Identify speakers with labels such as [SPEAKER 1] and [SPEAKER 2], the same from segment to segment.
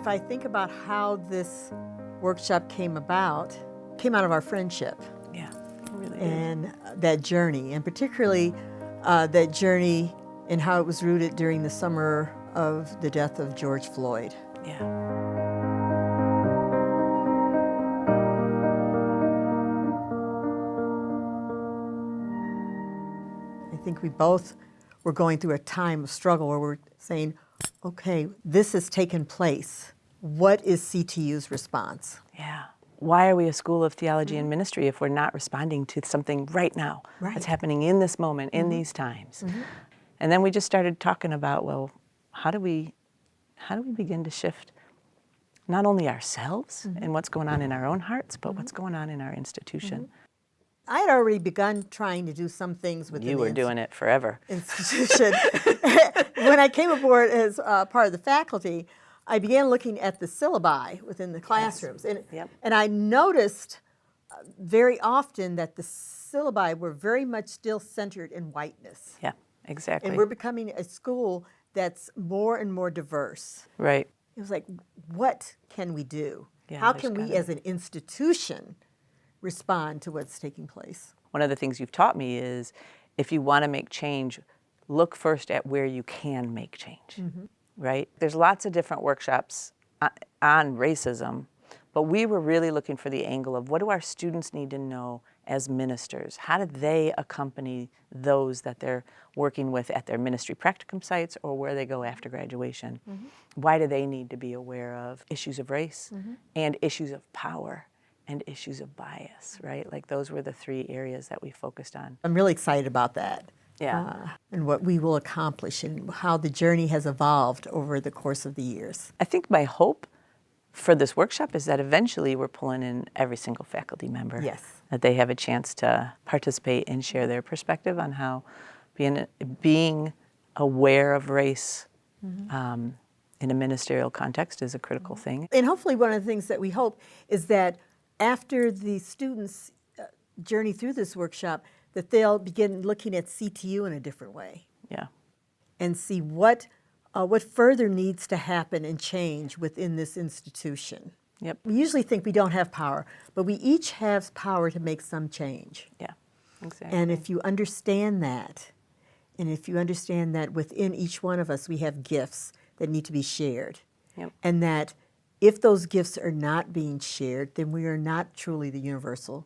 [SPEAKER 1] If I think about how this workshop came out of our friendship.
[SPEAKER 2] Yeah, it really did.
[SPEAKER 1] And that journey, and particularly that journey and how it was rooted during the summer of the death of George Floyd.
[SPEAKER 2] Yeah.
[SPEAKER 1] I think we both were going through a time of struggle where we're saying, okay, this has taken place. What is CTU's response?
[SPEAKER 2] Yeah. Why are we a school of theology and ministry if we're not responding to something right now that's happening in this moment, in these times? And then we just started talking about, well, how do we begin to shift not only ourselves and what's going on in our own hearts, but what's going on in our institution?
[SPEAKER 1] I had already begun trying to do some things with
[SPEAKER 2] You were doing it forever.
[SPEAKER 1] Institution. When I came aboard as part of the faculty, I began looking at the syllabi within the classrooms. And I noticed very often that the syllabi were very much still centered in whiteness.
[SPEAKER 2] Yeah, exactly.
[SPEAKER 1] And we're becoming a school that's more and more diverse.
[SPEAKER 2] Right.
[SPEAKER 1] It was like, what can we do?
[SPEAKER 2] Yeah,
[SPEAKER 1] How can we as an institution respond to what's taking place?
[SPEAKER 2] One of the things you've taught me is if you want to make change, look first at where you can make change, right? There's lots of different workshops on racism, but we were really looking for the angle of what do our students need to know as ministers? How do they accompany those that they're working with at their ministry practicum sites or where they go after graduation? Why do they need to be aware of issues of race and issues of power and issues of bias, right? Like those were the three areas that we focused on.
[SPEAKER 1] I'm really excited about that.
[SPEAKER 2] Yeah.
[SPEAKER 1] And what we will accomplish and how the journey has evolved over the course of the years.
[SPEAKER 2] I think my hope for this workshop is that eventually we're pulling in every single faculty member.
[SPEAKER 1] Yes.
[SPEAKER 2] That they have a chance to participate and share their perspective on how being aware of race in a ministerial context is a critical thing.
[SPEAKER 1] And hopefully one of the things that we hope is that after the students journey through this workshop, that they'll begin looking at CTU in a different way.
[SPEAKER 2] Yeah.
[SPEAKER 1] And see what further needs to happen and change within this institution.
[SPEAKER 2] Yep.
[SPEAKER 1] We usually think we don't have power, but we each have power to make some change.
[SPEAKER 2] Yeah, exactly.
[SPEAKER 1] And if you understand that, and if you understand that within each one of us we have gifts that need to be shared, and that if those gifts are not being shared, then we are not truly the universal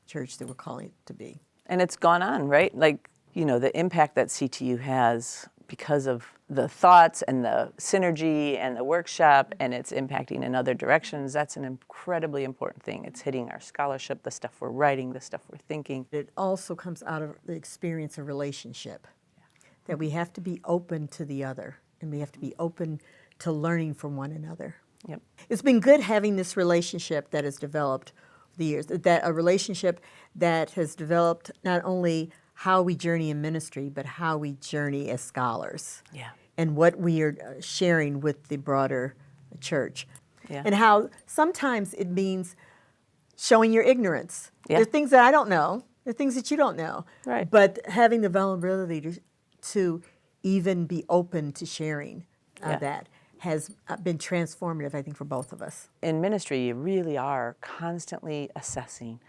[SPEAKER 1] church that we're calling it to be.
[SPEAKER 2] And it's gone on, right? Like, you know, the impact that CTU has because of the thoughts and the synergy and the workshop, and it's impacting in other directions, that's an incredibly important thing. It's hitting our scholarship, the stuff we're writing, the stuff we're thinking.
[SPEAKER 1] It also comes out of the experience of relationship, that we have to be open to the other, and we have to be open to learning from one another.
[SPEAKER 2] Yep.
[SPEAKER 1] It's been good having this relationship that has developed over the years, that a relationship that has developed not only how we journey in ministry, but how we journey as scholars.
[SPEAKER 2] Yeah.
[SPEAKER 1] And what we are sharing with the broader church.
[SPEAKER 2] Yeah.
[SPEAKER 1] And how sometimes it means showing your ignorance.
[SPEAKER 2] Yeah.
[SPEAKER 1] There are things that I don't know. There are things that you don't know.
[SPEAKER 2] Right.
[SPEAKER 1] But having the vulnerability to even be open to sharing that has been transformative, I think, for both of us.
[SPEAKER 2] In ministry, you really are constantly assessing,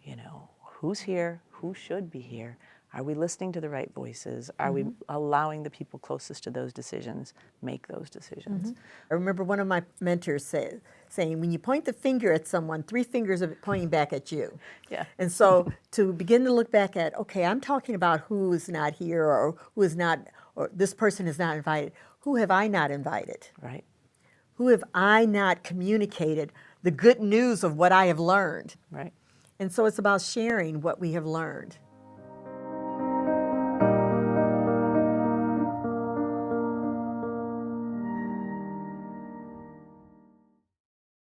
[SPEAKER 2] you know, who's here, who should be here. Are we listening to the right voices? Are we allowing the people closest to those decisions make those decisions?
[SPEAKER 1] I remember one of my mentors saying, when you point the finger at someone, 3 fingers are pointing back at you.
[SPEAKER 2] Yeah.
[SPEAKER 1] And so to begin to look back at, okay, I'm talking about who is not here or who is not, or this person is not invited. Who have I not invited?
[SPEAKER 2] Right.
[SPEAKER 1] Who have I not communicated the good news of what I have learned?
[SPEAKER 2] Right.
[SPEAKER 1] And so it's about sharing what we have learned.